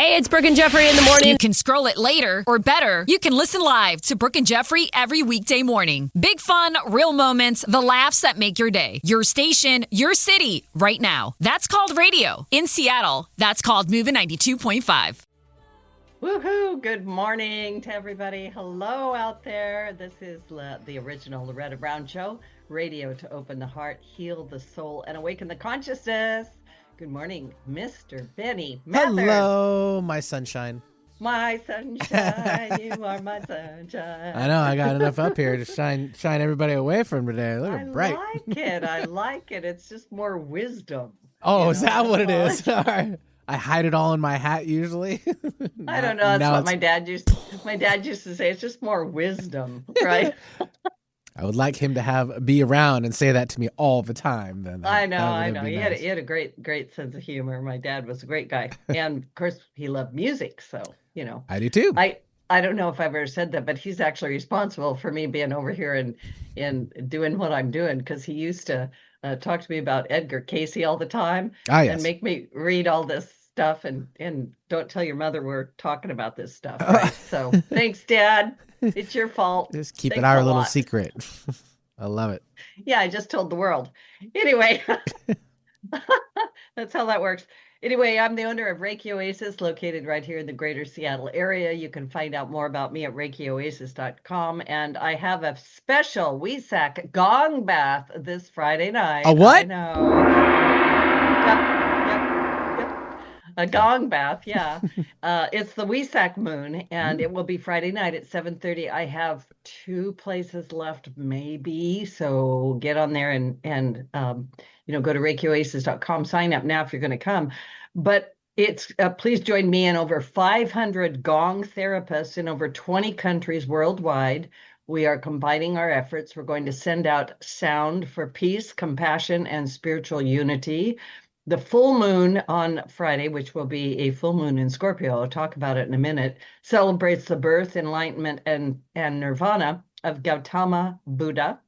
Hey, it's Brooke and Jeffrey in the morning. You can scroll it later, or better, you can listen live to Brooke and Jeffrey every weekday morning. Big fun, real moments, the laughs that make your day. Your station, your city, right now. That's called radio. In Seattle, that's called Moving 92.5. Woohoo! Good morning to everybody. Hello out there. This is the original Loretta Brown Show. Radio to open the heart, heal the soul, and awaken the consciousness. Good morning, Mr. Benny Mathers. Hello, my sunshine. My sunshine, you are my sunshine. I know, I got enough up here to shine everybody away from today. Look at bright. I like it. It's just more wisdom. Oh, is that what it is? All right. I hide it all in my hat usually. I don't know. That's what my dad used to say. It's just more wisdom, right? I would like him to be around and say that to me all the time. Then I know. He nice. had a great sense of humor. My dad was a great guy, and of course he loved music. So I do too. I don't know if I've ever said that, but he's actually responsible for me being over here and doing what I'm doing, because he used to talk to me about Edgar Cayce all the time, and make me read all this stuff and don't tell your mother we're talking about this stuff. Right? So thanks, Dad. It's your fault. Just keep it our little secret. I love it. Yeah, I just told the world. Anyway, that's how that works. Anyway, I'm the owner of Reiki Oasis, located right here in the greater Seattle area. You can find out more about me at ReikiOasis.com. And I have a special WESAC gong bath this Friday night. A what? I know. Yep. A gong bath, yeah. It's the WESAC moon, and it will be Friday night at 7:30. I have 2 places left, maybe. So get on there and go to ReikiOasis.com. Sign up now if you're going to come. But it's please join me and over 500 gong therapists in over 20 countries worldwide. We are combining our efforts. We're going to send out sound for peace, compassion, and spiritual unity. The full moon on Friday, which will be a full moon in Scorpio, I'll talk about it in a minute, celebrates the birth, enlightenment, and nirvana of Gautama Buddha.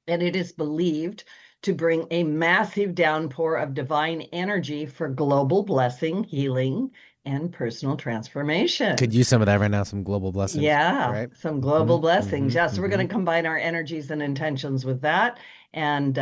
And it is believed to bring a massive downpour of divine energy for global blessing, healing, and personal transformation. Could use some of that right now, some global blessings. Yeah, right? Some global blessings. Yeah, so we're going to combine our energies and intentions with that. And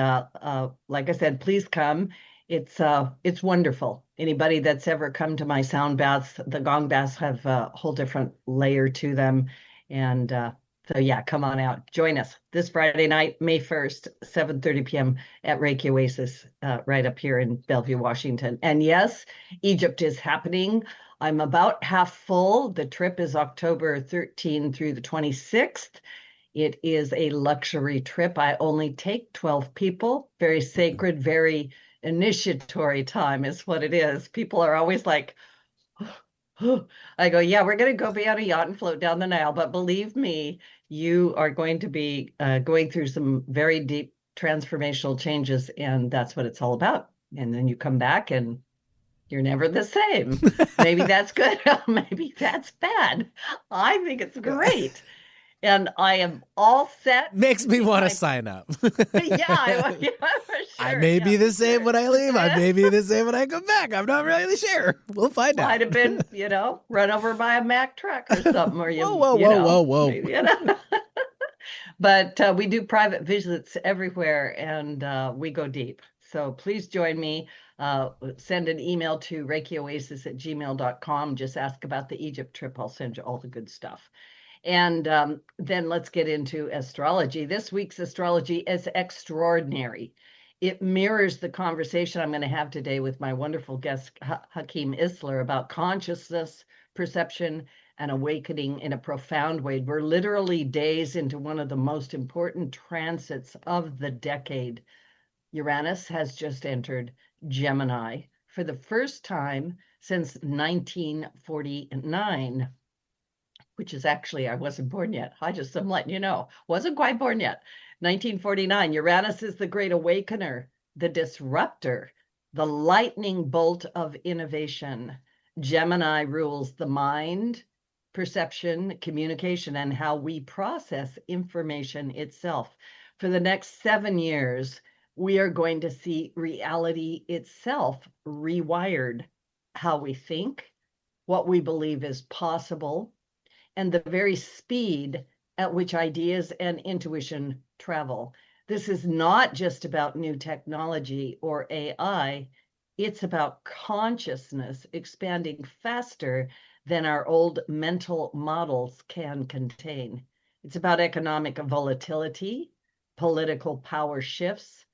like I said, please come. It's wonderful. Anybody that's ever come to my sound baths, the gong baths have a whole different layer to them. And so yeah, come on out. Join us this Friday night, May 1st, 7:30 p.m. at Reiki Oasis, right up here in Bellevue, Washington. And yes, Egypt is happening. I'm about half full. The trip is October 13 through the 26th. It is a luxury trip. I only take 12 people. Very sacred, very initiatory time is what it is. People are always like, I go, yeah, we're going to go be on a yacht and float down the Nile. But believe me, you are going to be going through some very deep transformational changes. And that's what it's all about. And then you come back and you're never the same. Maybe that's good. Maybe that's bad. I think it's great. And I am all set. Makes me want to sign up. Yeah, for sure. I may be the same when I leave. I may be the same when I come back. I'm not really sure. We'll find out. Might have been, run over by a Mack truck or something. Or Whoa. Maybe, But we do private visits everywhere, and we go deep. So please join me. Send an email to ReikiOasis@gmail.com. Just ask about the Egypt trip. I'll send you all the good stuff. And then let's get into astrology. This week's astrology is extraordinary. It mirrors the conversation I'm going to have today with my wonderful guest, Hakim Isler, about consciousness, perception, and awakening in a profound way. We're literally days into one of the most important transits of the decade. Uranus has just entered Gemini for the first time since 1949. Which is actually, I wasn't born yet. I'm letting you know, wasn't quite born yet. 1949, Uranus is the great awakener, the disruptor, the lightning bolt of innovation. Gemini rules the mind, perception, communication, and how we process information itself. For the next 7 years, we are going to see reality itself rewired, how we think, what we believe is possible, and the very speed at which ideas and intuition travel. This is not just about new technology or AI, it's about consciousness expanding faster than our old mental models can contain. It's about economic volatility, political power shifts,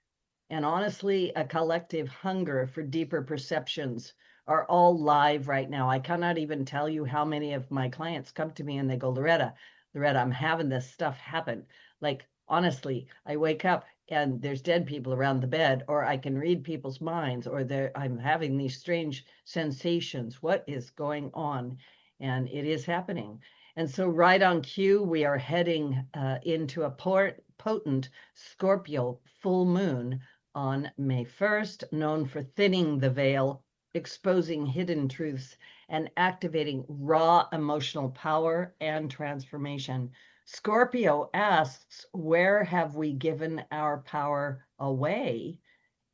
and honestly, a collective hunger for deeper perceptions are all live right now. I cannot even tell you how many of my clients come to me and they go, Loretta, I'm having this stuff happen. Like, honestly, I wake up and there's dead people around the bed, or I can read people's minds, or I'm having these strange sensations. What is going on? And it is happening. And so right on cue, we are heading into a potent Scorpio full moon on May 1st, known for thinning the veil, exposing hidden truths, and activating raw emotional power and transformation. Scorpio asks, where have we given our power away?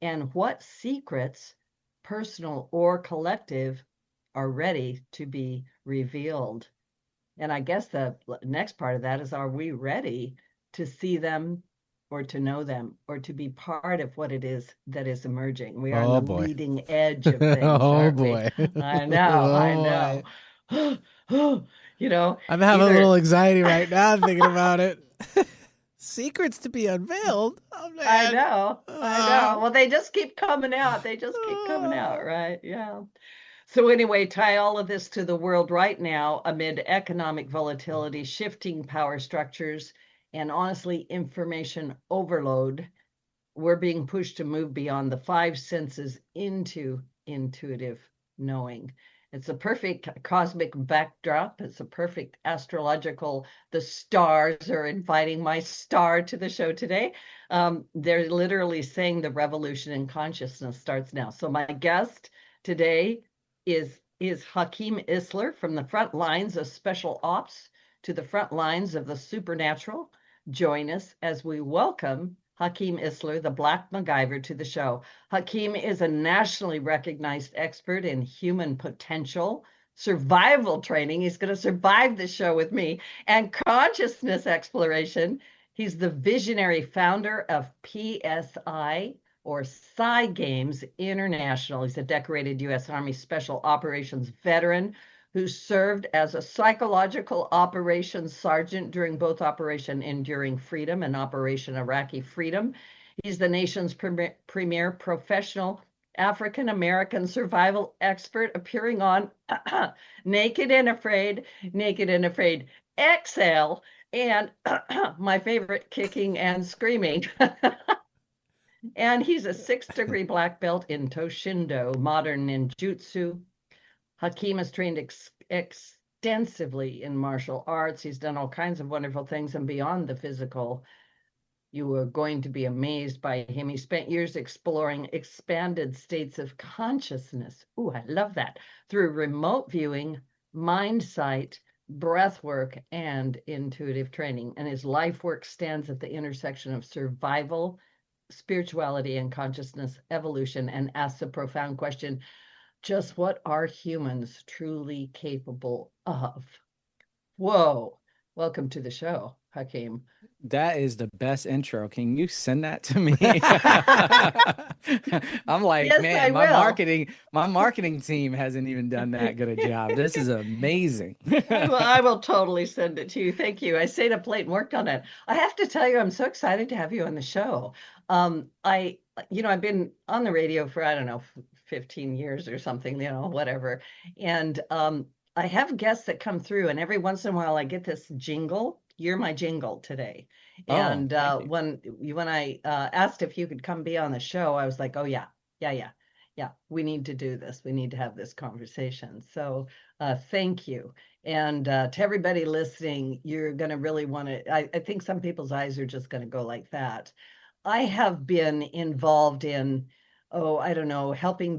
And what secrets, personal or collective, are ready to be revealed? And I guess the next part of that is, are we ready to see them or to know them or to be part of what it is that is emerging? We are on the leading edge of things. Oh boy. I know. You know, I'm having a little anxiety right now thinking about it. Secrets to be unveiled. Oh, man. I know. Well, they just keep coming out. Right? Yeah. So anyway, tie all of this to the world right now amid economic volatility, shifting power structures, and honestly, information overload. We're being pushed to move beyond the five senses into intuitive knowing. It's a perfect cosmic backdrop. It's a perfect astrological, the stars are inviting my star to the show today. They're literally saying the revolution in consciousness starts now. So my guest today is Hakim Isler, from the front lines of special ops to the front lines of the supernatural. Join us as we welcome Hakim Isler, the Black MacGyver, to the show. Hakim is a nationally recognized expert in human potential, survival training. He's going to survive this show with me, and consciousness exploration. He's the visionary founder of PSI, or Psi Games International. He's a decorated U.S. Army Special Operations veteran who served as a psychological operations sergeant during both Operation Enduring Freedom and Operation Iraqi Freedom. He's the nation's premier professional African-American survival expert, appearing on Naked and Afraid, Exhale, and my favorite, Kicking and Screaming. And he's a 6th-degree black belt in To-Shin Do, modern ninjutsu. Hakim has trained extensively in martial arts. He's done all kinds of wonderful things, and beyond the physical, you are going to be amazed by him. He spent years exploring expanded states of consciousness. Ooh, I love that. Through remote viewing, mind sight, breath work, and intuitive training. And his life work stands at the intersection of survival, spirituality, and consciousness evolution, and asks a profound question: just what are humans truly capable of? Whoa. Welcome to the show, Hakim. That is the best intro. Can you send that to me? I'm like, yes, man, my marketing team hasn't even done that good a job. This is amazing. Well, I will totally send it to you. Thank you. I stayed up late and worked on it. I have to tell you, I'm so excited to have you on the show. I've been on the radio for, I don't know, 15 years or something, whatever. And I have guests that come through, and every once in a while I get this jingle. You're my jingle today. And when I asked if you could come be on the show, I was like, oh yeah, we need to do this. We need to have this conversation. So thank you. And to everybody listening, you're going to really want to, I think some people's eyes are just going to go like that. I have been involved in, helping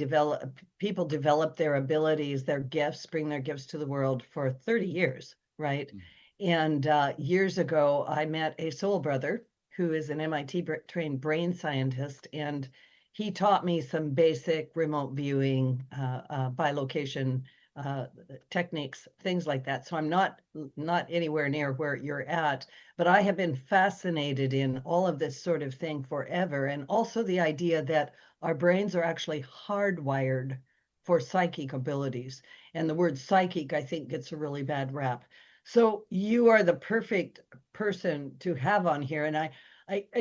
people develop their abilities, their gifts, bring their gifts to the world for 30 years, right? Mm-hmm. And years ago, I met a soul brother who is an MIT-trained brain scientist, and he taught me some basic remote viewing, bilocation techniques, things like that. So I'm not anywhere near where you're at, but I have been fascinated in all of this sort of thing forever. And also the idea that our brains are actually hardwired for psychic abilities. And the word psychic, I think, gets a really bad rap. So you are the perfect person to have on here. And I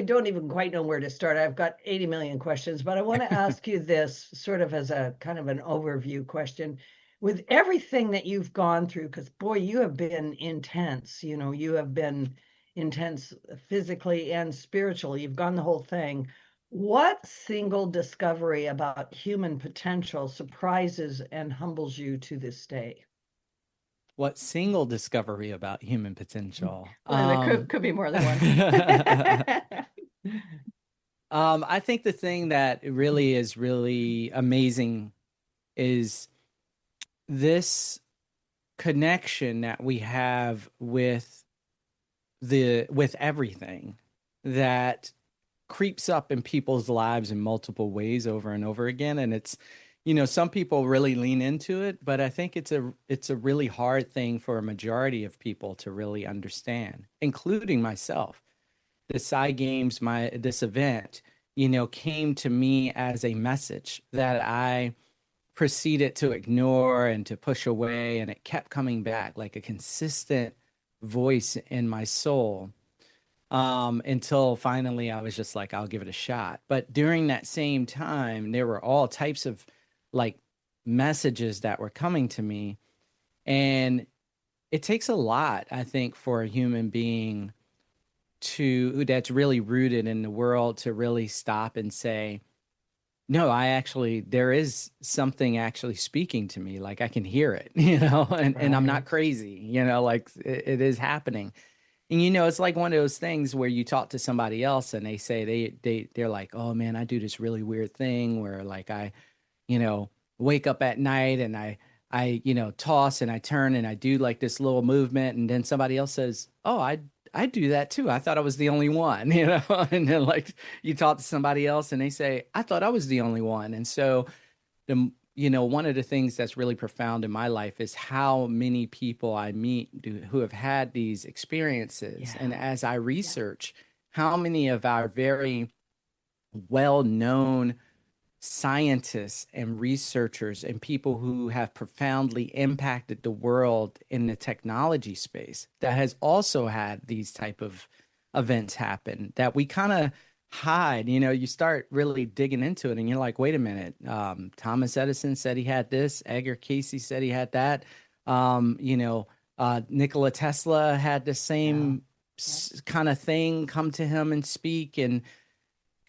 don't even quite know where to start. I've got 80 million questions, but I want to ask you this sort of as a kind of an overview question. With everything that you've gone through, because boy, you have been intense, you have been intense physically and spiritually. You've gone the whole thing. What single discovery about human potential surprises and humbles you to this day? What single discovery about human potential? Well, there could be more than one. I think the thing that really is really amazing is this connection that we have with everything that creeps up in people's lives in multiple ways over and over again. And it's, some people really lean into it, but I think it's a really hard thing for a majority of people to really understand, including myself. The Psi Games, this event, came to me as a message that I proceeded to ignore and to push away, and it kept coming back like a consistent voice in my soul, until finally I was just like, I'll give it a shot. But during that same time, there were all types of like messages that were coming to me, and it takes a lot, I think, for a human being that's really rooted in the world to really stop and say, no, there is something actually speaking to me. Like I can hear it, and I'm not crazy, like it is happening. And, it's like one of those things where you talk to somebody else and they say they're like, oh man, I do this really weird thing where like I, wake up at night and I toss and I turn and I do like this little movement. And then somebody else says, oh, I do that too. I thought I was the only one, and then like you talk to somebody else and they say, I thought I was the only one. And so one of the things that's really profound in my life is how many people I meet who have had these experiences. Yeah. And as I research how many of our very well-known scientists and researchers and people who have profoundly impacted the world in the technology space that has also had these type of events happen that we kind of hide, you start really digging into it and you're like, wait a minute, Thomas Edison said he had this, Edgar Casey said he had that, Nikola Tesla had the same kind of thing come to him and speak and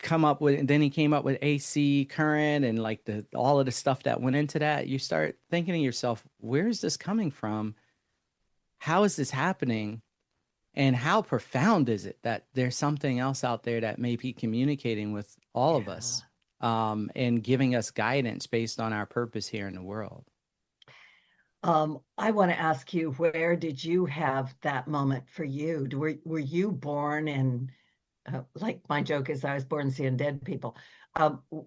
then he came up with AC current and like all of the stuff that went into that. You start thinking to yourself, where is this coming from? How is this happening? And how profound is it that there's something else out there that may be communicating with all of us, and giving us guidance based on our purpose here in the world? I want to ask you, where did you have that moment for you? Were you born in, like my joke is I was born seeing dead people.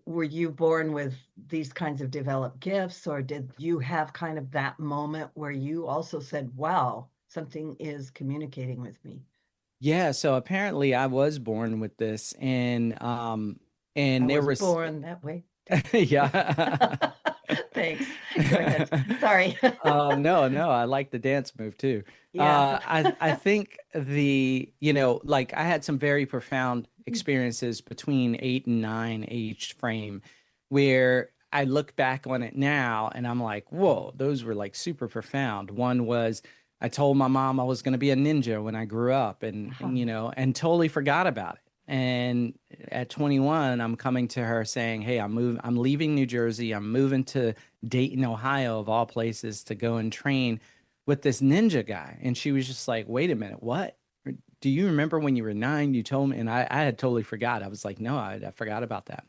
Were you born with these kinds of developed gifts, or did you have kind of that moment where you also said, wow, something is communicating with me? Yeah, so apparently I was born with this, and there was born that way. Yeah. Thanks. Go ahead. Sorry. No, I like the dance move too. Yeah. I think like I had some very profound experiences between 8 and 9 age frame where I look back on it now and I'm like, whoa, those were like super profound. One was I told my mom I was going to be a ninja when I grew up and totally forgot about it. And at 21, I'm coming to her saying, hey, I'm leaving New Jersey. I'm moving to Dayton, Ohio, of all places, to go and train with this ninja guy. And she was just like, wait a minute, what? Do you remember when you were 9? You told me, and I had totally forgot. I was like, no, I forgot about that.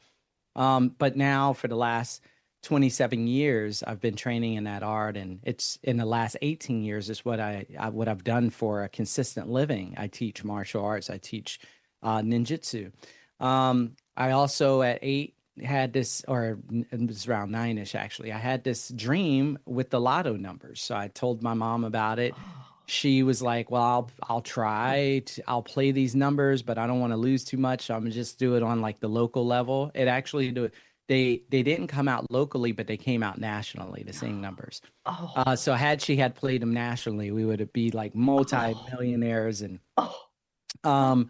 But now for the last 27 years, I've been training in that art, and it's in the last 18 years is what I've done for a consistent living. I teach martial arts. I teach ninjutsu. I also at 8 had this, or it was around 9-ish actually. I had this dream with the lotto numbers. So I told my mom about it. She was like, "Well, I'll try. I'll play these numbers, but I don't want to lose too much. So I'm gonna just do it on like the local level." It actually do they didn't come out locally, but they came out nationally, the same numbers. Oh, So had she had played them nationally, we would be like oh, multi-millionaires. And oh, um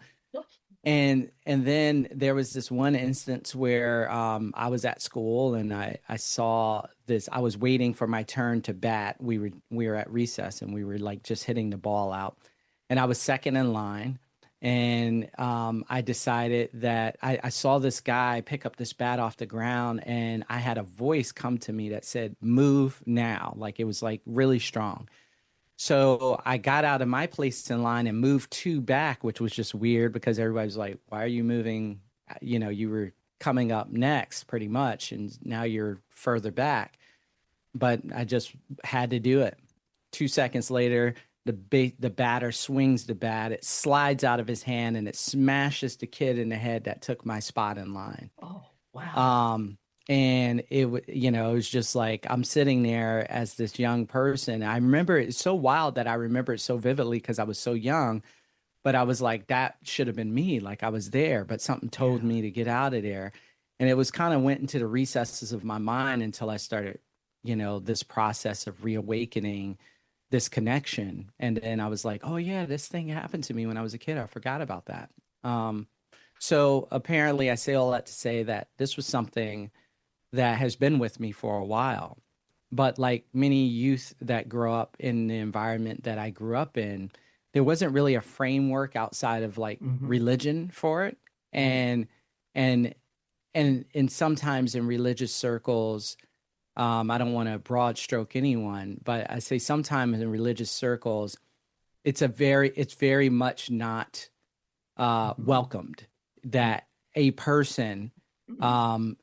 and then there was this one instance where I was at school and I saw this. I was waiting for my turn to bat. We were at recess and we were like just hitting the ball out, and I was second in line. And I decided that I saw this guy pick up this bat off the ground, and I had a voice come to me that said, "Move now!" Like it was like really strong. So I got out of my place in line and moved two back, which was just weird because everybody was like, "Why are you moving?" You were coming up next pretty much, and now you're further back. But I just had to do it. 2 seconds later, the batter swings the bat. It slides out of his hand and it smashes the kid in the head that took my spot in line. oh, wow. Um, and it was just like I'm sitting there as this young person. I remember it's so wild that I remember it so vividly because I was so young, but I was like, that should have been me. Like I was there, but something told Yeah. me to get out of there. And it was kind of went into the recesses of my mind until I started, this process of reawakening this connection. And then I was like, oh yeah, this thing happened to me when I was a kid. I forgot about that. So apparently I say all that to say that this was something that has been with me for a while. But like many youth that grow up in the environment that I grew up in, there wasn't really a framework outside of like Hmm. religion for it. Right. And and sometimes in religious circles, I don't want to broad stroke anyone, but I say sometimes in religious circles, it's very much not Hmm. welcomed that a person,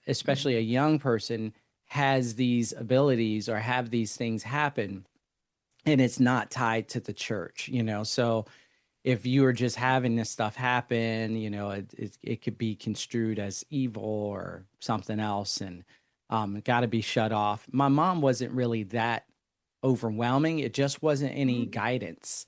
especially a young person, has these abilities or have these things happen, and it's not tied to the church. So if you are just having this stuff happen, it could be construed as evil or something else, and it got to be shut off. My mom wasn't really that overwhelming. It just wasn't any guidance,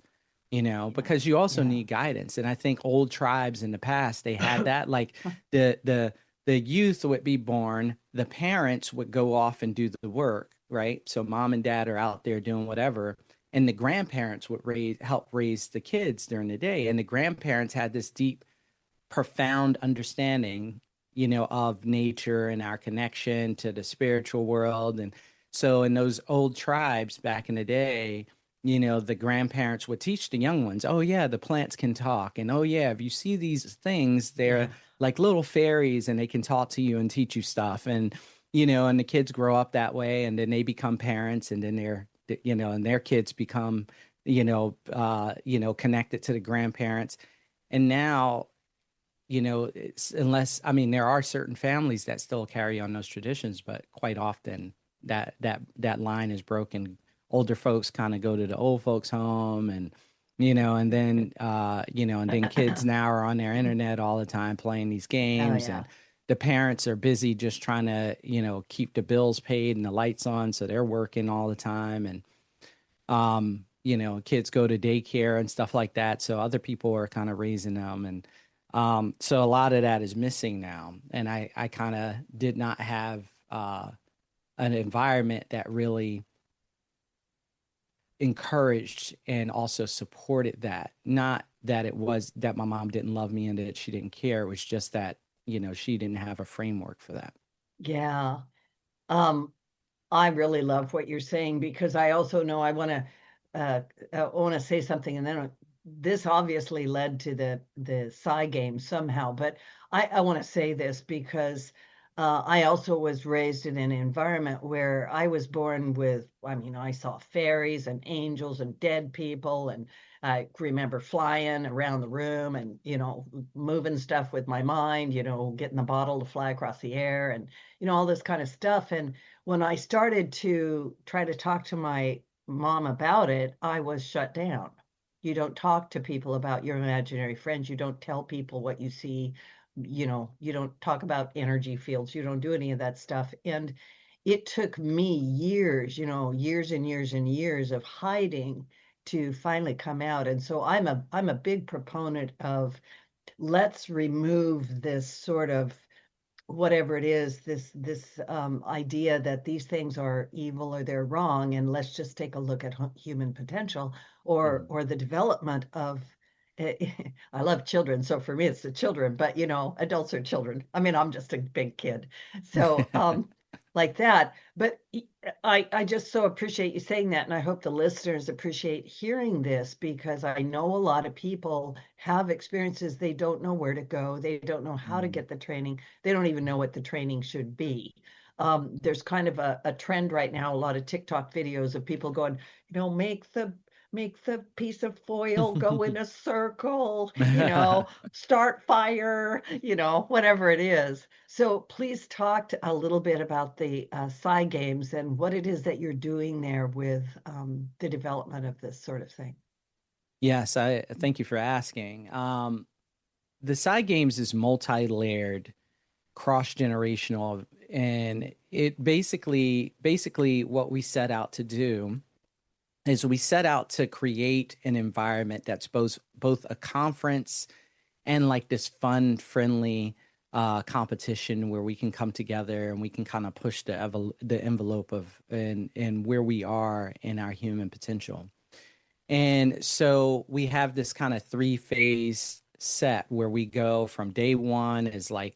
Yeah. because you also Yeah. need guidance. And I think old tribes in the past, they had that. Like the youth would be born, the parents would go off and do the work, right? So mom and dad are out there doing whatever, and the grandparents would help raise the kids during the day. And the grandparents had this deep, profound understanding, of nature and our connection to the spiritual world. And so in those old tribes back in the day, the grandparents would teach the young ones, oh yeah, the plants can talk. And oh yeah, if you see these things, they're Yeah. like little fairies and they can talk to you and teach you stuff. And the kids grow up that way, and then they become parents, and then and their kids become, connected to the grandparents. And now, unless, I mean, there are certain families that still carry on those traditions, but quite often that line is broken. Older folks kind of go to the old folks home, and then kids now are on their internet all the time playing these Oh, games, yeah. and the parents are busy just trying to, keep the bills paid and the lights on, so they're working all the time. And kids go to daycare and stuff like that. So other people are kind of raising them. And so a lot of that is missing now. And I kind of did not have an environment that really encouraged and also supported that. Not that it was that my mom didn't love me and that she didn't care. It was just that, she didn't have a framework for that. Yeah. Um, I really love what you're saying because I also know uh, I want to say something, and then this obviously led to the Psi Games somehow. But I want to say this because I also was raised in an environment where I was born with. I mean, I saw fairies and angels and dead people, and I remember flying around the room and moving stuff with my mind. Getting the bottle to fly across the air and all this kind of stuff. And when I started to try to talk to my mom about it, I was shut down. You don't talk to people about your imaginary friends. You don't tell people what you see you don't talk about energy fields, you don't do any of that stuff. And it took me years, years and years and years of hiding to finally come out. And so I'm a big proponent of, let's remove this sort of, whatever it is, this idea that these things are evil or they're wrong, and let's just take a look at human potential, Mhm. or the development of. I love children, so for me it's the children, but adults are children. I mean, I'm just a big kid, so like that. But I just so appreciate you saying that, and I hope the listeners appreciate hearing this, because I know a lot of people have experiences. They don't know where to go. They don't know how to Mhm. get the training. They don't even know what the training should be. There's kind of a trend right now, a lot of TikTok videos of people going, make the piece of foil go in a circle, start fire, whatever it is. So please talk a little bit about the Psi Games and what it is that you're doing there with the development of this sort of thing. Yes, I thank you for asking. The side games is multi-layered, cross-generational, and it basically what we set out to do is we set out to create an environment that's both a conference and like this fun, friendly competition where we can come together and we can kind of push the envelope of and where we are in our human potential. And so we have this kind of three-phase set where we go from day one is like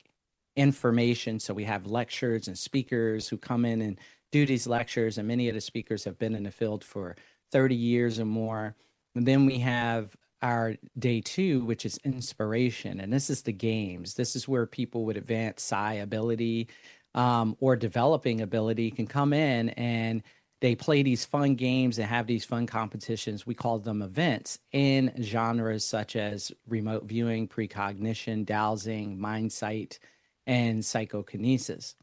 information. So we have lectures and speakers who come in and do these lectures, and many of the speakers have been in the field for 30 years or more. And then we have our day two, which is inspiration. And this is the games. This is where people with advanced psi ability or developing ability can come in and they play these fun games and have these fun competitions. We call them events in genres such as remote viewing, precognition, dowsing, mind sight, and psychokinesis.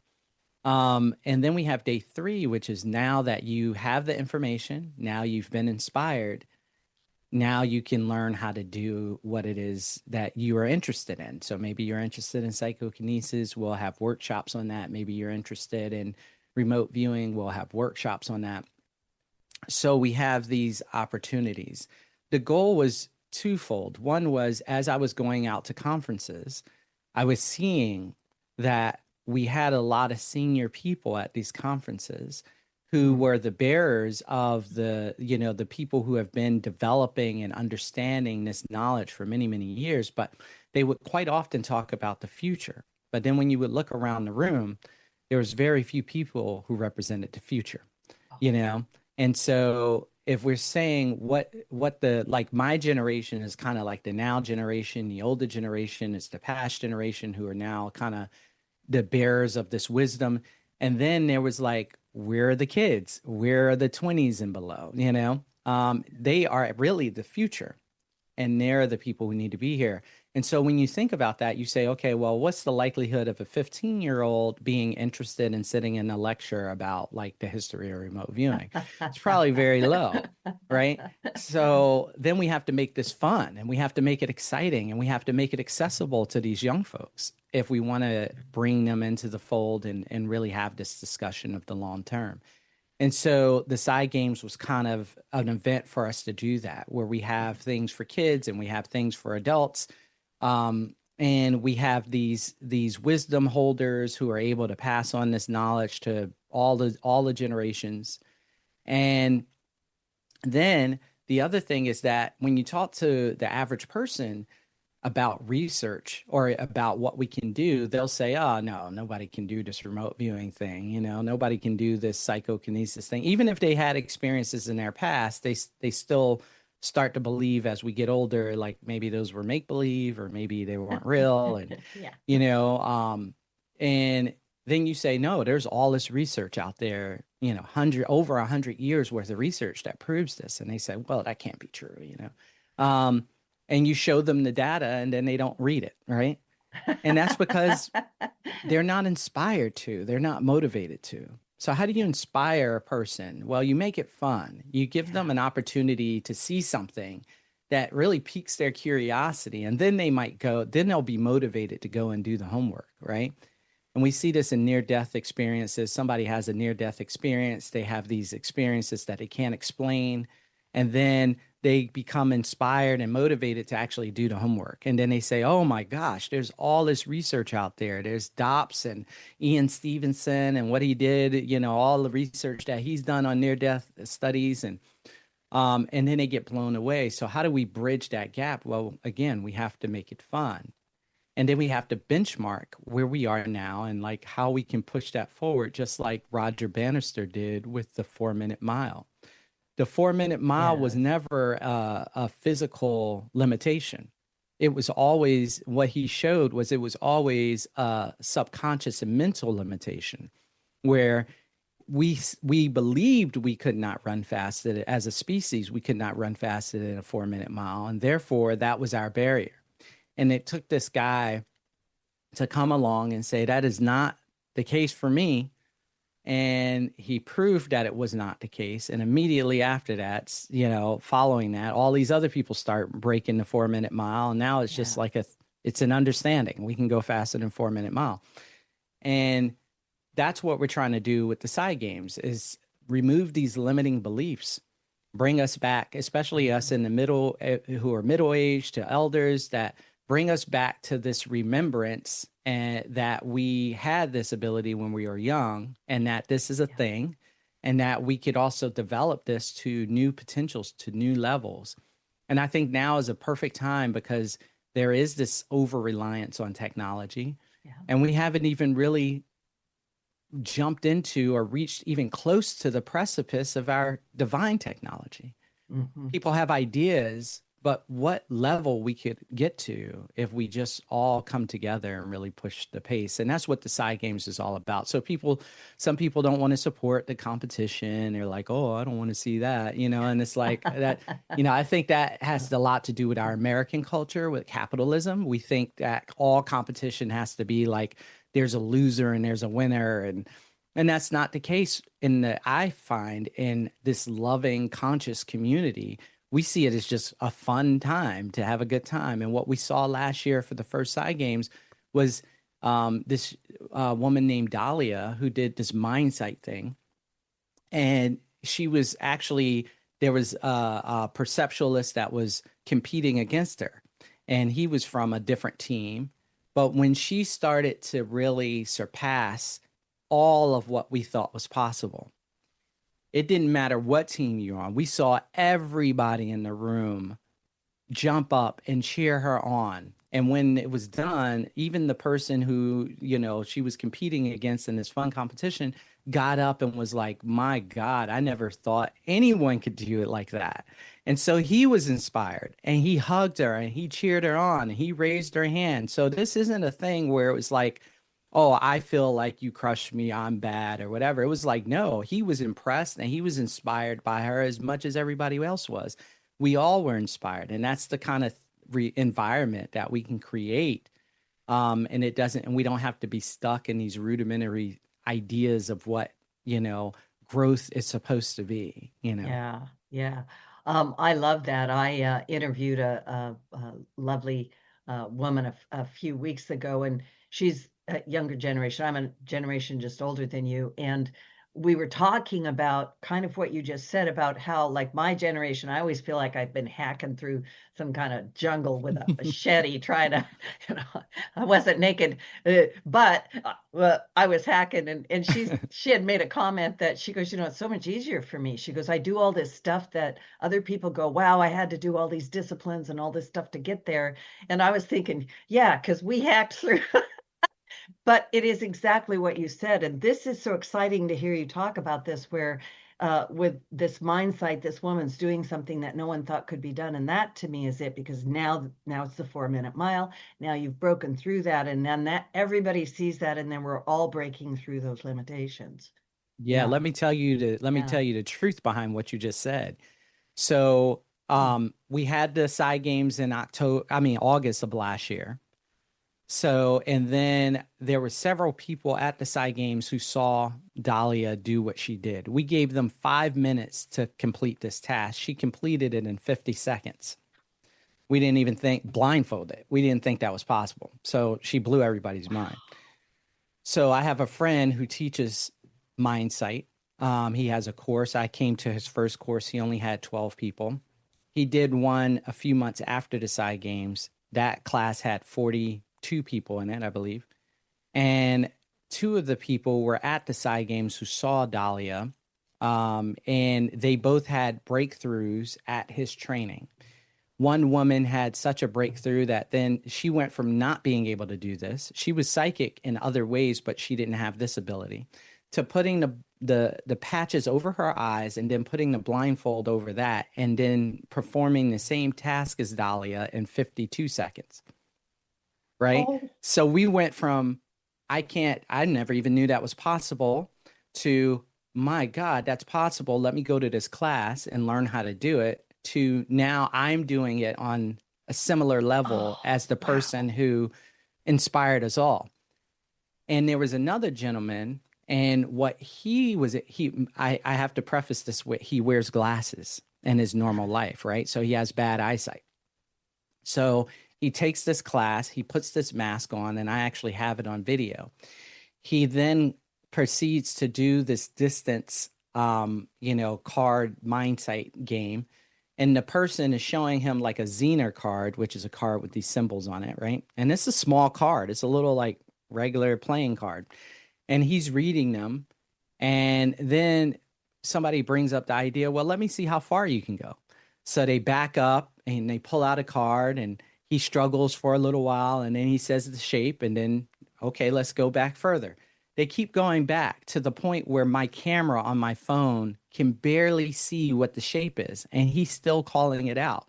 And then we have day three, which is now that you have the information, now you've been inspired, now you can learn how to do what it is that you are interested in. So maybe you're interested in psychokinesis, we'll have workshops on that. Maybe you're interested in remote viewing, we'll have workshops on that. So we have these opportunities. The goal was twofold. One was, as I was going out to conferences, I was seeing that we had a lot of senior people at these conferences who Mm. were the bearers of the people who have been developing and understanding this knowledge for many, many years, but they would quite often talk about the future. But then when you would look around the room, there was very few people who represented the future, you know? And so if we're saying what the like my generation is kind of like the now generation, the older generation is the past generation who are now kind of the bearers of this wisdom. And then there was like, where are the kids? Where are the 20s and below? They are really the future, and they're the people who need to be here. And so when you think about that, you say, okay, well, what's the likelihood of a 15-year-old being interested in sitting in a lecture about like the history of remote viewing? It's probably very low, right? So then we have to make this fun and we have to make it exciting and we have to make it accessible to these young folks if we want to bring them into the fold and really have this discussion of the long term. And so the side games was kind of an event for us to do that, where we have things for kids and we have things for adults. And we have these wisdom holders who are able to pass on this knowledge to all the generations. And then the other thing is that when you talk to the average person about research or about what we can do, they'll say, oh, no, nobody can do this remote viewing thing. Nobody can do this psychokinesis thing. Even if they had experiences in their past, they still start to believe as we get older, like maybe those were make believe or maybe they weren't real. And, Yeah. And then you say, no, there's all this research out there, over 100 years worth of research that proves this. And they say, well, that can't be true. And you show them the data and then they don't read it, right? And that's because they're not inspired to, they're not motivated to. So how do you inspire a person? Well, you make it fun. You give them an opportunity to see something that really piques their curiosity. And then then they'll be motivated to go and do the homework, right? And we see this in near-death experiences. Somebody has a near-death experience. They have these experiences that they can't explain. And then they become inspired and motivated to actually do the homework. And then they say, oh my gosh, there's all this research out there. There's Dops and Ian Stevenson and what he did, all the research that he's done on near-death studies. And then they get blown away. So how do we bridge that gap? Well, again, we have to make it fun. And then we have to benchmark where we are now and like how we can push that forward, just like Roger Bannister did with the 4-minute mile. The 4-minute mile was never a physical limitation. It was always, what he showed was it was always a subconscious and mental limitation, where we believed we could not run faster as a species. We could not run faster than a 4-minute mile. And therefore that was our barrier. And it took this guy to come along and say, that is not the case for me. And he proved that it was not the case. And immediately after that, following that, all these other people start breaking the 4-minute mile. And now it's just like it's an understanding. We can go faster than 4-minute mile. And that's what we're trying to do with the Psi Games, is remove these limiting beliefs, bring us back, especially us in the middle, who are middle-aged to elders, that bring us back to this remembrance, and that we had this ability when we were young, and that this is a thing, and that we could also develop this to new potentials, to new levels. And I think now is a perfect time, because there is this over-reliance on technology, and we haven't even really jumped into or reached even close to the precipice of our divine technology. Mm-hmm. People have ideas, but what level we could get to if we just all come together and really push the pace. And that's what the Psi Games is all about. So some people don't want to support the competition. They're like, oh, I don't want to see that, and it's like that, I think that has a lot to do with our American culture, with capitalism. We think that all competition has to be like, there's a loser and there's a winner. And that's not the case I find in this loving, conscious community. We see it as just a fun time to have a good time. And what we saw last year for the first Psi Games was this woman named Dahlia, who did this mind sight thing. And she was actually, there was a perceptualist that was competing against her, and he was from a different team. But when she started to really surpass all of what we thought was possible, it didn't matter what team you're on. We saw everybody in the room jump up and cheer her on. And when it was done, even the person who, she was competing against in this fun competition got up and was like, my God, I never thought anyone could do it like that. And so he was inspired, and he hugged her and he cheered her on and he raised her hand. So this isn't a thing where it was like, oh, I feel like you crushed me, I'm bad, or whatever. It was like, no, he was impressed and he was inspired by her as much as everybody else was. We all were inspired. And that's the kind of environment that we can create. And we don't have to be stuck in these rudimentary ideas of what, growth is supposed to be, Yeah. Yeah. I love that. I interviewed a lovely woman a few weeks ago, and she's a younger generation. I'm a generation just older than you. And we were talking about kind of what you just said about how, like, my generation, I always feel like I've been hacking through some kind of jungle with a machete trying to, I wasn't naked, but I was hacking. And she had made a comment that she goes, it's so much easier for me. She goes, I do all this stuff that other people go, wow, I had to do all these disciplines and all this stuff to get there. And I was thinking, yeah, because we hacked through. But it is exactly what you said. And this is so exciting to hear you talk about this, where with this mind sight, this woman's doing something that no one thought could be done. And that to me is it, because now it's the 4-minute mile. Now you've broken through that. And then that everybody sees that. And then we're all breaking through those limitations. Yeah. Let me tell you the truth behind what you just said. So we had the Psi Games in August of last year. So, and then there were several people at the Psi Games who saw Dahlia do what she did. We gave them 5 minutes to complete this task. She completed it in 50 seconds. We didn't even think blindfolded. We didn't think that was possible. So she blew everybody's mind. So I have a friend who teaches mind sight. He has a course. I came to his first course. He only had 12 people. He did one a few months after the Psi Games. That class had 42 people in it, I believe. And two of the people were at the Psi Games who saw Dahlia, and they both had breakthroughs at his training. One woman had such a breakthrough that then she went from not being able to do this. She was psychic in other ways, but she didn't have this ability, to putting the patches over her eyes and then putting the blindfold over that and then performing the same task as Dahlia in 52 seconds. Right? Oh. So we went from I never even knew that was possible to, my God, that's possible. Let me go to this class and learn how to do it, to now I'm doing it on a similar level as the person who inspired us all. And there was another gentleman, and what I have to preface this with, he wears glasses in his normal life, right? So he has bad eyesight. So he takes this class, he puts this mask on, and I actually have it on video. He then proceeds to do this distance, card mindsight game. And the person is showing him like a Zener card, which is a card with these symbols on it, right? And it's a small card. It's a little like regular playing card. And he's reading them. And then somebody brings up the idea, well, let me see how far you can go. So they back up and they pull out a card, and he struggles for a little while. And then he says the shape, and then, okay, let's go back further. They keep going back to the point where my camera on my phone can barely see what the shape is, and he's still calling it out.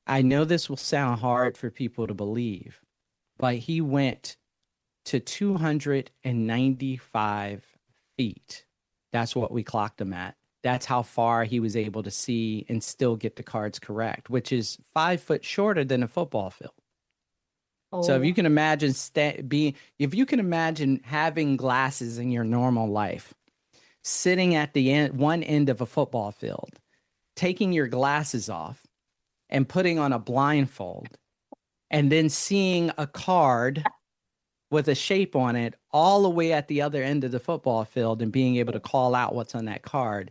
I know this will sound hard for people to believe, but he went to 295 feet. That's what we clocked him at. That's how far he was able to see and still get the cards correct, which is 5 foot shorter than a football field. So if you can imagine having glasses in your normal life, sitting at the one end of a football field, taking your glasses off and putting on a blindfold, and then seeing a card with a shape on it all the way at the other end of the football field and being able to call out what's on that card,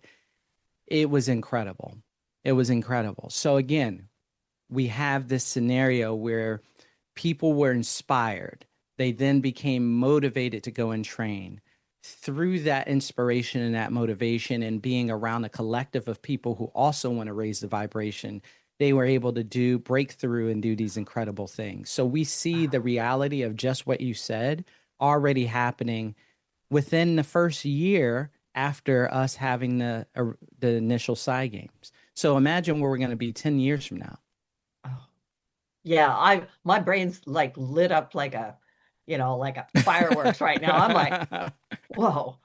it was incredible. It was incredible. So again, we have this scenario where people were inspired. They then became motivated to go and train. Through that inspiration and that motivation and being around a collective of people who also want to raise the vibration, they were able to break through and do these incredible things. So we see the reality of just what you said already happening within the first year after us having the initial Psi Games. So imagine where we're going to be 10 years from now. Yeah, my brain's like lit up like a fireworks right now. I'm like, whoa,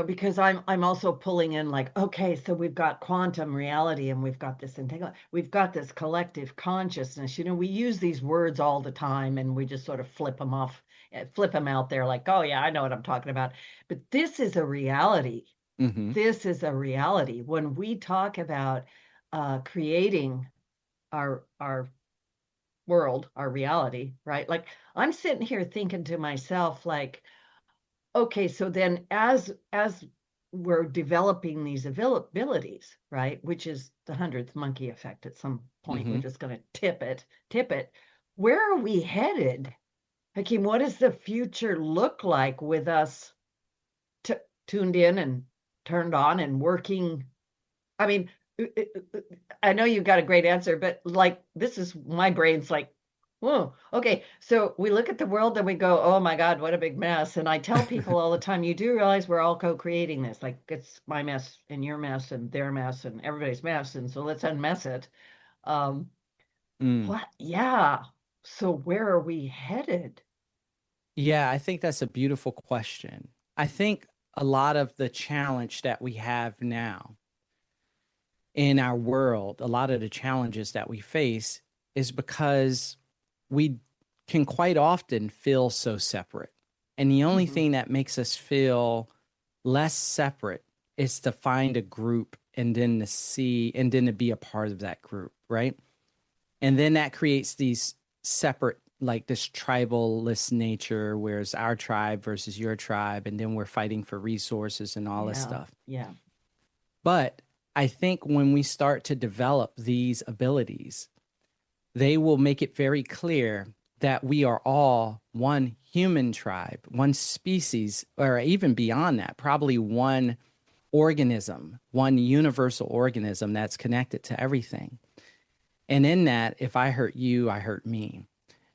because I'm also pulling in like, okay, so we've got quantum reality and we've got this entanglement, we've got this collective consciousness. We use these words all the time and we just sort of flip them out there like, oh yeah, I know what I'm talking about. But this is a reality. Mm-hmm. This is a reality. When we talk about creating our world, our reality, right? Like I'm sitting here thinking to myself, like, okay, so then as we're developing these abilities, right, which is the 100th monkey effect at some point, mm-hmm. We're just going to tip it. Where are we headed? Hakim, what does the future look like with us tuned in and turned on and working? I mean, I know you've got a great answer, but like, this is my brain's like, whoa, okay. So we look at the world and we go, oh my God, what a big mess. And I tell people all the time, you do realize we're all co-creating this. Like it's my mess and your mess and their mess and everybody's mess. And so let's unmess it. What? Yeah. So where are we headed? Yeah, I think that's a beautiful question. I think a lot of the challenge that we have now in our world, a lot of the challenges that we face is because we can quite often feel so separate. And the only mm-hmm. thing that makes us feel less separate is to find a group and then to be a part of that group, right? And then that creates these separate, like this tribalist nature, whereas our tribe versus your tribe, and then we're fighting for resources and all this stuff. Yeah. But I think when we start to develop these abilities, they will make it very clear that we are all one human tribe, one species, or even beyond that, probably one organism, one universal organism that's connected to everything. And in that, if I hurt you, I hurt me.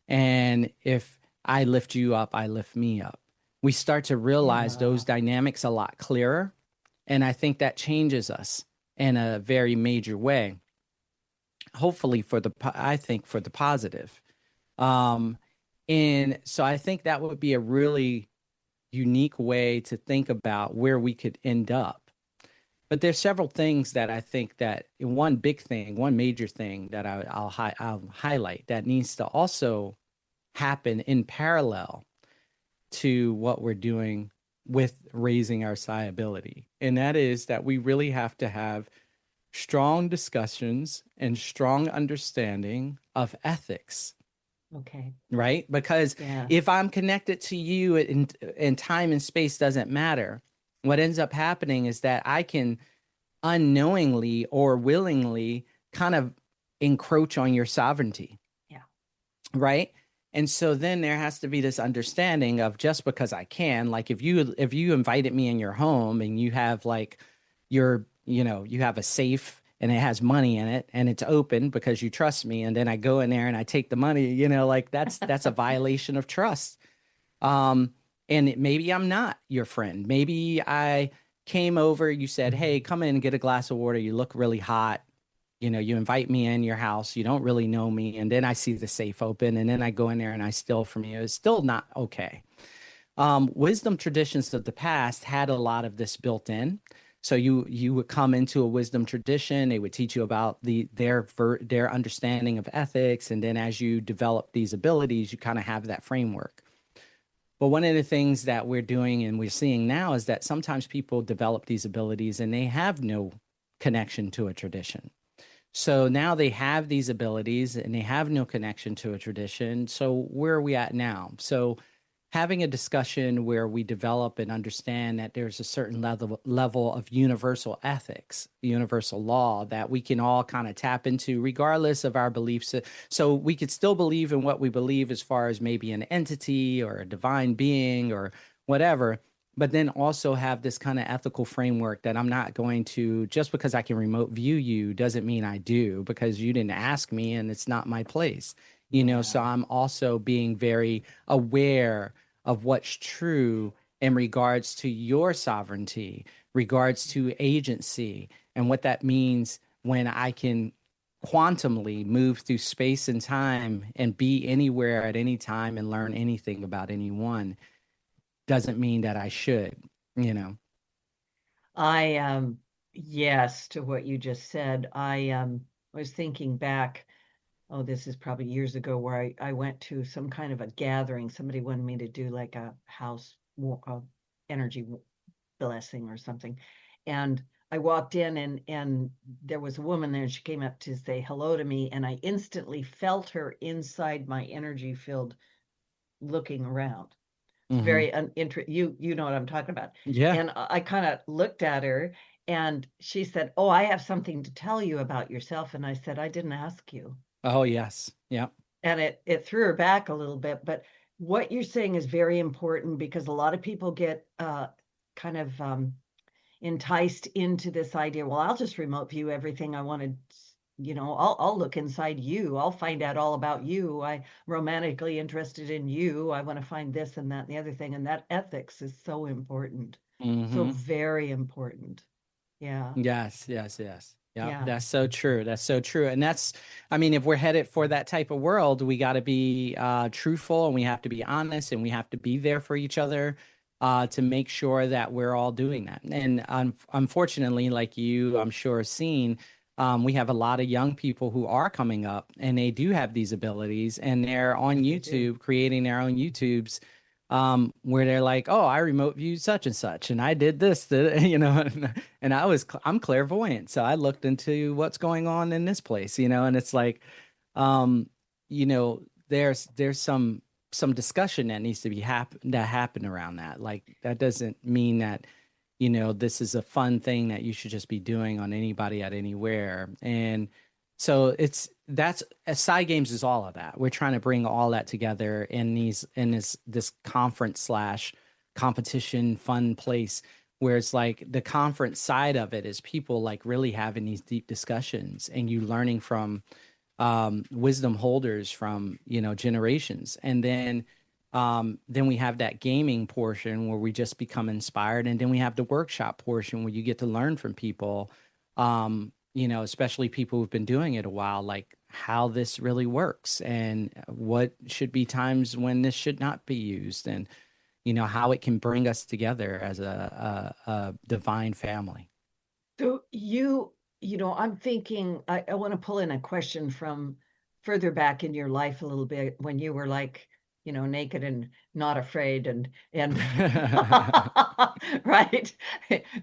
And if I lift you up, I lift me up. We start to realize those dynamics a lot clearer. And I think that changes us in a very major way. Hopefully for the positive. And so I think that would be a really unique way to think about where we could end up. But there's several things that I think that one major thing that I'll highlight that needs to also happen in parallel to what we're doing with raising our psi ability. And that is that we really have to have strong discussions and strong understanding of ethics. Okay. Right? Because if I'm connected to you and time and space doesn't matter, what ends up happening is that I can unknowingly or willingly kind of encroach on your sovereignty. Yeah. Right? And so then there has to be this understanding of just because I can, like if you invited me in your home and you have like you have a safe and it has money in it and it's open because you trust me, and then I go in there and I take the money, like that's a violation of trust. And maybe I'm not your friend. Maybe I came over, you said, hey, come in and get a glass of water. You look really hot. You invite me in your house. You don't really know me. And then I see the safe open and then I go in there and I steal from you. It's still not okay. Wisdom traditions of the past had a lot of this built in. So you would come into a wisdom tradition. They would teach you about their understanding of ethics. And then as you develop these abilities, you kind of have that framework. But one of the things that we're doing and we're seeing now is that sometimes people develop these abilities and they have no connection to a tradition. So now they have these abilities and they have no connection to a tradition. So where are we at now? So having a discussion where we develop and understand that there's a certain level of universal ethics, universal law that we can all kind of tap into regardless of our beliefs. So we could still believe in what we believe as far as maybe an entity or a divine being or whatever, but then also have this kind of ethical framework that I'm not going to, just because I can remote view you doesn't mean I do, because you didn't ask me and it's not my place. So I'm also being very aware of what's true in regards to your sovereignty, regards to agency, and what that means when I can quantumly move through space and time and be anywhere at any time and learn anything about anyone. Doesn't mean that I should, Yes, to what you just said. I was thinking back. Oh, this is probably years ago, where I went to some kind of a gathering. Somebody wanted me to do like a house energy blessing or something. And I walked in and there was a woman there and she came up to say hello to me. And I instantly felt her inside my energy field looking around. It's very you know what I'm talking about. Yeah. And I kind of looked at her and she said, oh, I have something to tell you about yourself. And I said, I didn't ask you. Oh, yes. Yeah. And it threw her back a little bit. But what you're saying is very important, because a lot of people get kind of enticed into this idea. Well, I'll just remote view everything I want to, I'll look inside you. I'll find out all about you. I'm romantically interested in you. I want to find this and that and the other thing. And that ethics is so important. So very important. Yeah. Yes. Yeah, that's so true. That's so true. And if we're headed for that type of world, we got to be truthful and we have to be honest and we have to be there for each other to make sure that we're all doing that. And unfortunately, like you, I'm sure, seen, we have a lot of young people who are coming up and they do have these abilities and they're on YouTube creating their own YouTubes. Where they're like, oh, I remote viewed such and such, and I did this, and I'm clairvoyant. So I looked into what's going on in this place, and it's like, um, there's some discussion that needs to be happen around that. Like that doesn't mean that, this is a fun thing that you should just be doing on anybody at anywhere. And so that's Psi Games is all of that. We're trying to bring all that together in this conference slash competition fun place where it's like the conference side of it is people like really having these deep discussions and you learning from wisdom holders from generations, and then we have that gaming portion where we just become inspired, and then we have the workshop portion where you get to learn from people, especially people who've been doing it a while, like how this really works and what should be times when this should not be used, and how it can bring us together as a divine family. So I'm thinking, I want to pull in a question from further back in your life a little bit when you were like, naked and not afraid and right,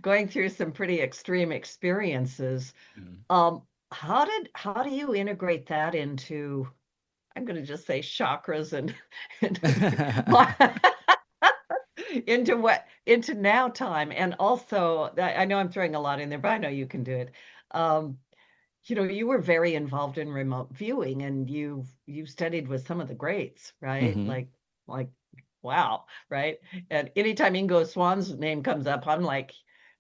going through some pretty extreme experiences. Mm. How do you integrate that into, I'm going to just say chakras and into now time? And also, I know I'm throwing a lot in there, but I know you can do it. You were very involved in remote viewing, and you studied with some of the greats, right? Hmm. Like wow, right? And anytime Ingo Swan's name comes up, I'm like,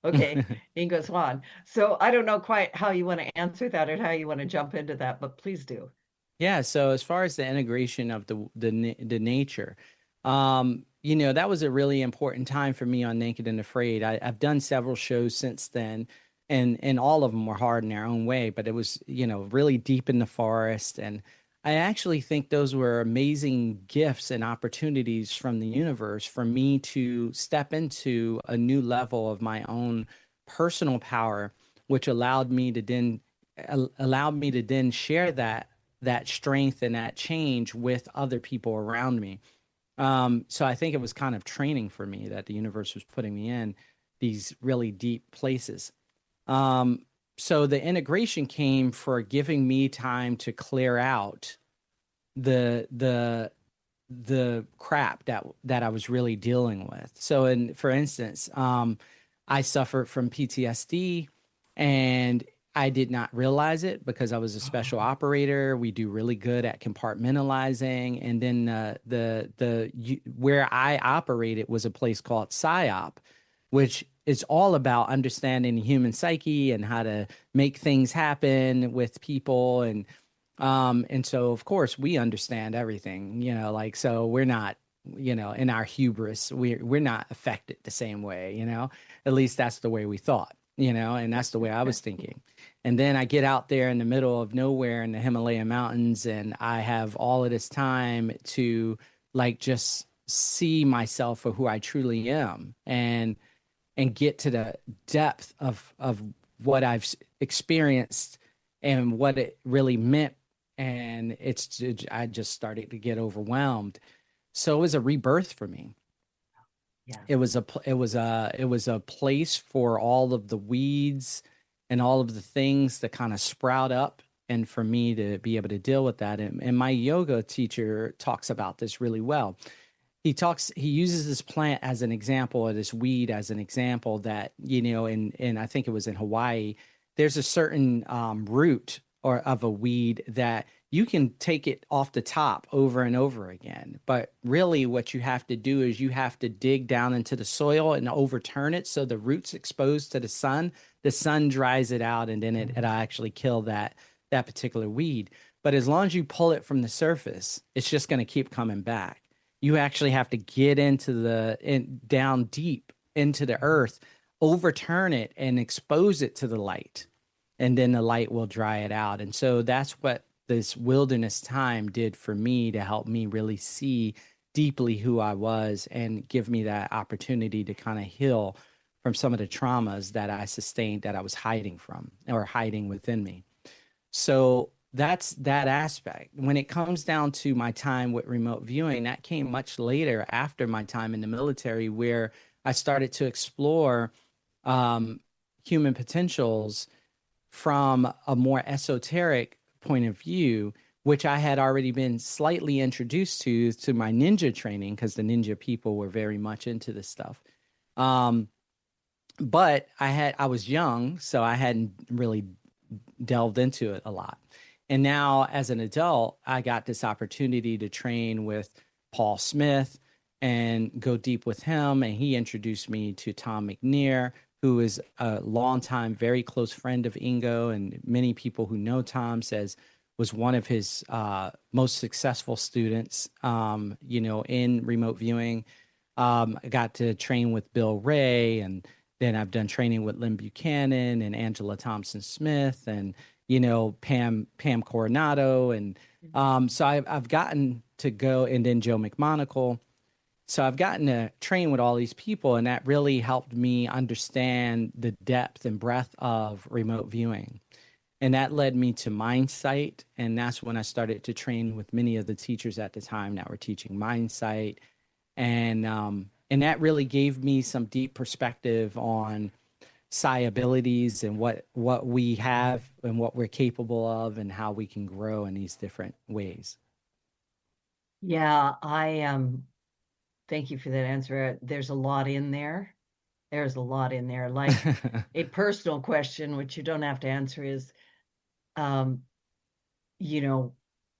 okay, Ingo Swan. So I don't know quite how you want to answer that or how you want to jump into that, but please do. Yeah, so as far as the integration of the nature, that was a really important time for me on Naked and Afraid. I've done several shows since then, and all of them were hard in their own way, but it was, really deep in the forest, and I actually think those were amazing gifts and opportunities from the universe for me to step into a new level of my own personal power, which allowed me to then share that strength and that change with other people around me. So I think it was kind of training for me that the universe was putting me in these really deep places. So the integration came for giving me time to clear out the the crap that I was really dealing with. So, for instance, I suffered from PTSD, and I did not realize it because I was a special operator. We do really good at compartmentalizing, and then where I operated was a place called PSYOP, which is all about understanding the human psyche and how to make things happen with people. And so of course we understand everything, like, so we're not, in our hubris, we're not affected the same way, at least that's the way we thought, and that's the way I was thinking. And then I get out there in the middle of nowhere in the Himalayan mountains, and I have all of this time to like just see myself for who I truly am, and get to the depth of what I've experienced and what it really meant. And I just started to get overwhelmed. So it was a rebirth for me. Yeah. It was a place for all of the weeds and all of the things that kind of sprout up, and for me to be able to deal with that. And my yoga teacher talks about this really well. He uses this plant as an example, or this weed as an example, that, in I think it was in Hawaii, there's a certain root or of a weed that you can take it off the top over and over again. But really what you have to do is you have to dig down into the soil and overturn it so the root's exposed to the sun. The sun dries it out, and then it'll actually kill that particular weed. But as long as you pull it from the surface, it's just going to keep coming back. You actually have to get down deep into the earth, overturn it, and expose it to the light. And then the light will dry it out. And so that's what this wilderness time did for me, to help me really see deeply who I was and give me that opportunity to kind of heal from some of the traumas that I sustained, that I was hiding from or hiding within me. So that's that aspect. When it comes down to my time with remote viewing, that came much later, after my time in the military, where I started to explore human potentials from a more esoteric point of view, which I had already been slightly introduced to my ninja training, because the ninja people were very much into this stuff. But I was young, so I hadn't really delved into it a lot. And now as an adult, I got this opportunity to train with Paul Smith and go deep with him. And he introduced me to Tom McNear, who is a longtime, very close friend of Ingo. And many people who know Tom says was one of his most successful students, in remote viewing. I got to train with Bill Ray, and then I've done training with Lynn Buchanan and Angela Thompson Smith, and Pam Coronado, and so I've gotten to go, and then Joe McMonagle. So I've gotten to train with all these people, and that really helped me understand the depth and breadth of remote viewing. And that led me to MindSight, and that's when I started to train with many of the teachers at the time that were teaching MindSight, and that really gave me some deep perspective on Psi abilities and what we have and what we're capable of and how we can grow in these different ways. Yeah, thank you for that answer. There's a lot in there. There's a lot in there. Like a personal question, which you don't have to answer, is,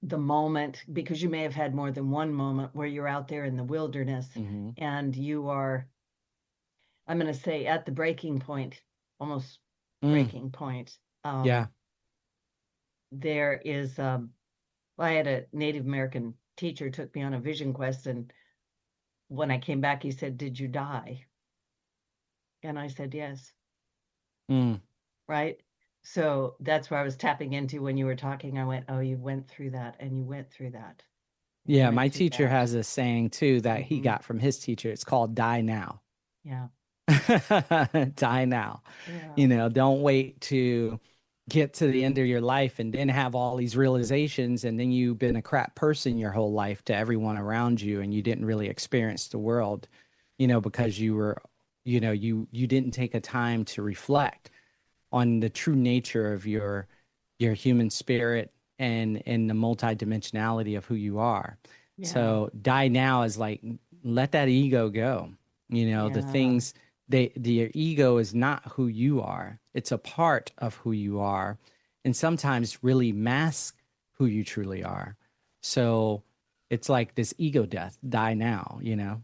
the moment, because you may have had more than one moment where you're out there in the wilderness and you are, I'm going to say, at the breaking point, almost breaking point. Yeah. There is, I had a Native American teacher took me on a vision quest, and when I came back, he said, "Did you die?" And I said, "Yes." Right? So that's where I was tapping into when you were talking. I went, "Oh, you went through that, and you went through that." Yeah, my teacher has a saying too that he got from his teacher. It's called "Die now." Yeah. Die now. Yeah. Don't wait to get to the end of your life and then have all these realizations, and then you've been a crap person your whole life to everyone around you, and you didn't really experience the world, because you were, you didn't take a time to reflect on the true nature of your human spirit and the multidimensionality of who you are. Yeah. So die now is like, let that ego go. The things, the ego is not who you are. It's a part of who you are, and sometimes really mask who you truly are. So it's like this ego death, die now, Yeah.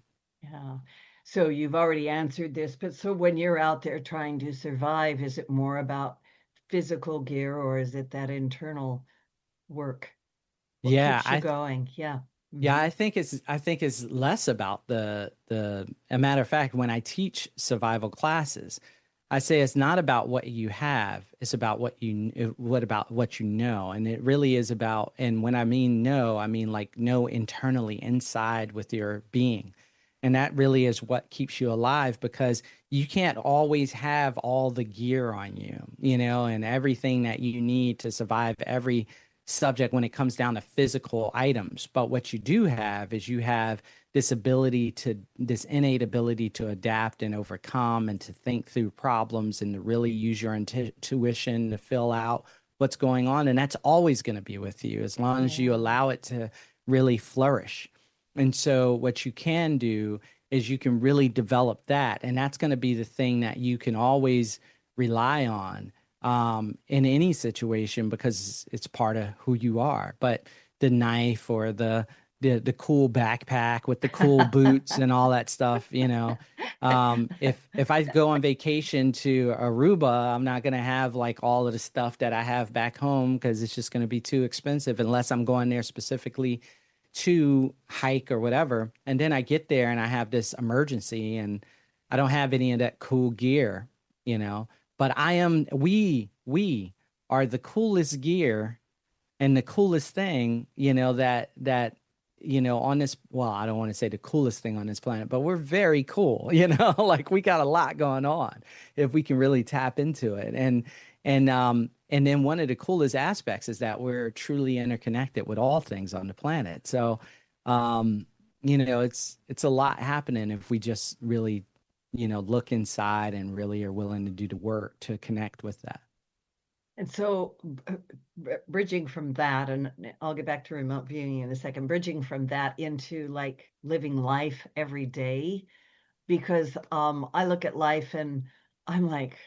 So you've already answered this, but so when you're out there trying to survive, is it more about physical gear, or is it that internal work? What keeps you going? Yeah. Yeah, I think it's less about a matter of fact, when I teach survival classes, I say it's not about what you have, it's about what about what you know. And it really is about, and when I mean know, I mean like know internally inside with your being. And that really is what keeps you alive, because you can't always have all the gear on you, and everything that you need to survive every subject when it comes down to physical items. But what you do have is you have this innate ability to adapt and overcome and to think through problems and to really use your intuition to fill out what's going on. And that's always going to be with you as long as you allow it to really flourish. And so what you can do is you can really develop that. And that's going to be the thing that you can always rely on in any situation, because it's part of who you are. But the knife or the cool backpack with the cool boots and all that stuff, if I go on vacation to Aruba, I'm not going to have like all of the stuff that I have back home, because it's just going to be too expensive unless I'm going there specifically to hike or whatever. And then I get there and I have this emergency and I don't have any of that cool gear, but we are the coolest gear and the coolest thing, that on this, well, I don't want to say the coolest thing on this planet, but we're very cool, like we got a lot going on if we can really tap into it. And then one of the coolest aspects is that we're truly interconnected with all things on the planet. So, it's a lot happening if we just really, look inside and really are willing to do the work to connect with that. And so, bridging from that, and I'll get back to remote viewing in a second, bridging from that into like living life every day, because I look at life and I'm like,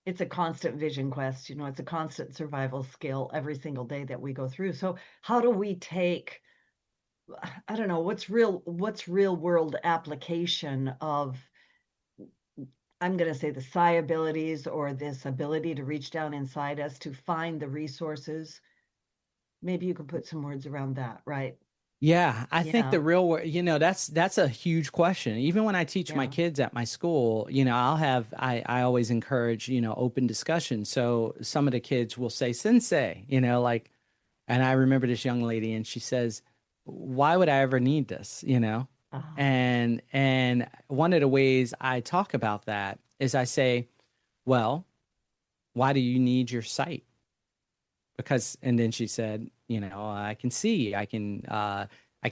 it's a constant vision quest, it's a constant survival skill every single day that we go through. So how do we take, I don't know, what's real world application of, I'm going to say, the psi abilities, or this ability to reach down inside us to find the resources? Maybe you could put some words around that, right? Yeah, I think Yeah, the real word, that's a huge question. Even when I teach my yeah. kids at my school, I always encourage, open discussion. So some of the kids will say sensei, like, and I remember this young lady and she says, "Why would I ever need this?" Uh, And one of the ways I talk about that is I say, "Well, why do you need your sight?" Because and then she said, I can see, I can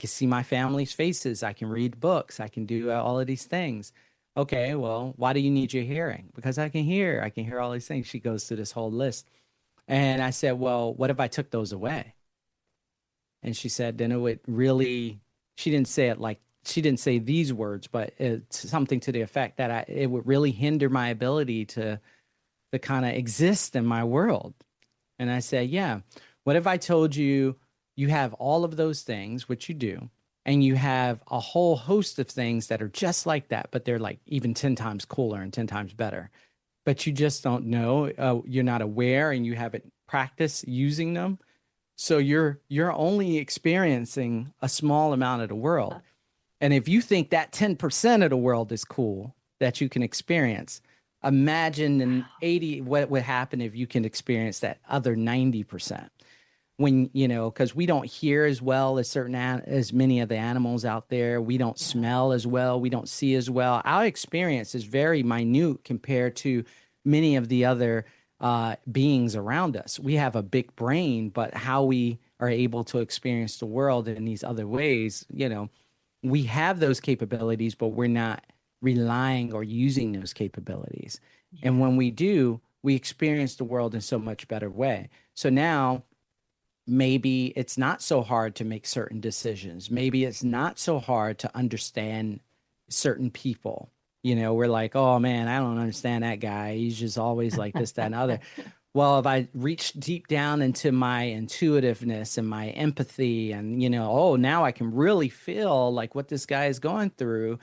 see my family's faces, I can read books, I can do all of these things. Okay, well, why do you need your hearing? Because I can hear all these things. She goes through this whole list. And I said, well, what if I took those away? And she said, then it would really, she didn't say it like, she didn't say these words, but it's something to the effect that it would really hinder my ability to kind of exist in my world. And I said, yeah, what if I told you you have all of those things, which you do, and you have a whole host of things that are just like that, but they're like even 10 times cooler and 10 times better, but you just don't know, you're not aware and you haven't practiced using them. So you're only experiencing a small amount of the world. And if you think that 10% of the world is cool that you can experience, imagine an 80 what would happen if you can experience that other 90%. When, because we don't hear as well as as many of the animals out there. We don't smell as well. We don't see as well. Our experience is very minute compared to many of the other beings around us. We have a big brain, but how we are able to experience the world in these other ways, we have those capabilities, but we're not relying or using those capabilities. And yeah, when we do, we experience the world in so much better way. So now maybe it's not so hard to make certain decisions. Maybe it's not so hard to understand certain people. We're like, oh man, I don't understand that guy. He's just always like this, that, and other. Well, if I reach deep down into my intuitiveness and my empathy, and, oh, now I can really feel like what this guy is going through,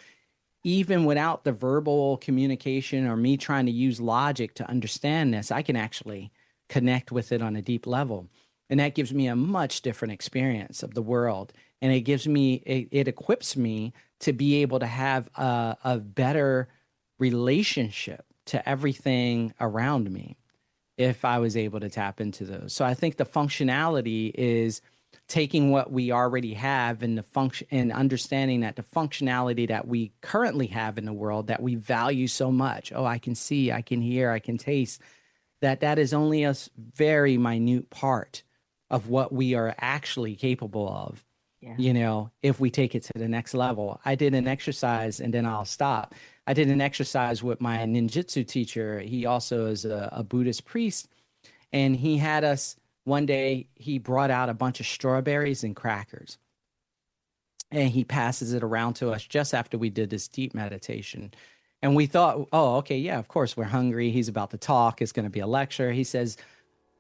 even without the verbal communication or me trying to use logic to understand this, I can actually connect with it on a deep level. And that gives me a much different experience of the world. And it equips me to be able to have a better relationship to everything around me if I was able to tap into those. So I think the functionality is taking what we already have and the function and understanding that the functionality that we currently have in the world that we value so much. Oh, I can see, I can hear, I can taste, that is only a very minute part of what we are actually capable of, yeah. if we take it to the next level. I did an exercise and then I'll stop. I did an exercise with my ninjutsu teacher. He also is a Buddhist priest. And he had us one day, he brought out a bunch of strawberries and crackers. And he passes it around to us just after we did this deep meditation. And we thought, oh, okay, yeah, of course, we're hungry. He's about to talk. It's going to be a lecture. He says,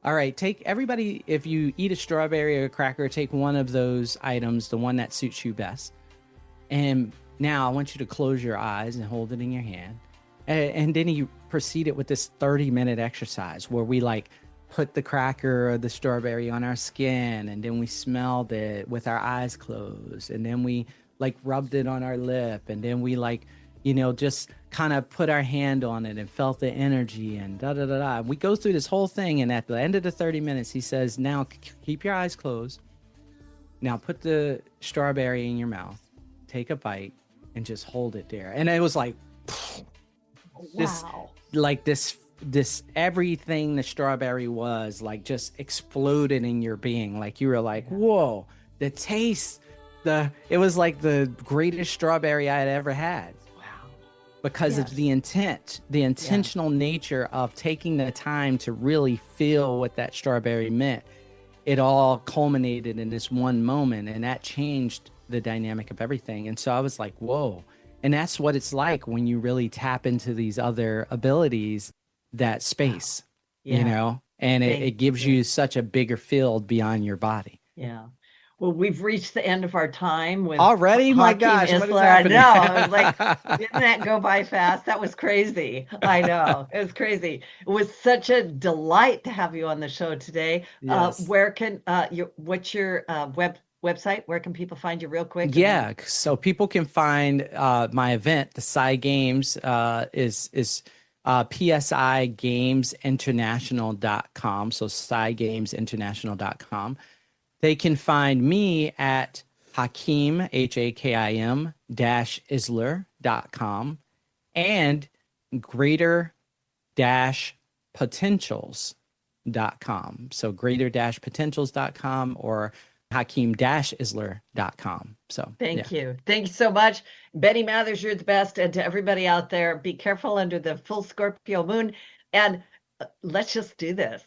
all right, take everybody, if you eat a strawberry or a cracker, take one of those items, the one that suits you best. And now I want you to close your eyes and hold it in your hand. And then he proceeded with this 30-minute exercise where we like put the cracker or the strawberry on our skin, and then we smelled it with our eyes closed, and then we like rubbed it on our lip, and then we like, just kind of put our hand on it and felt the energy and da da da da. We go through this whole thing, and at the end of the 30 minutes, he says, now keep your eyes closed. Now put the strawberry in your mouth, take a bite, and just hold it there. And it was like, Wow. this everything the strawberry was like just exploded in your being. Like you were like, whoa, the taste, it was like the greatest strawberry I had ever had. Wow. because Yes. of the intent, the intentional nature of taking the time to really feel what that strawberry meant. It all culminated in this one moment, and that changed the dynamic of everything. And so I was like, whoa. And that's what it's like when you really tap into these other abilities, that space, Yeah. you know, and it Thank gives you. you such a bigger field beyond your body. Yeah. Well, we've reached the end of our time with Already? My Hakim gosh, what is Isler. I happening? know. I was like, didn't that go by fast? That was crazy. I know. It was crazy. It was such a delight to have you on the show today. Yes. Where can what's your website? Where can people find you real quick? Yeah, so people can find my event, the Psi Games, is psigamesinternational.com. So psigamesinternational.com. They can find me at Hakim, Hakim Isler.com, and greater potentials.com. So greater potentials.com or Hakim Isler.com. So Thank you. Thank you so much. Betty Mathers, you're the best. And to everybody out there, be careful under the full Scorpio moon. And let's just do this.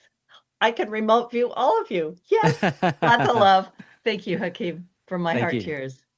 I can remote view all of you. Yes. Lots of love. Thank you, Hakim, from my Thank heart you. to yours.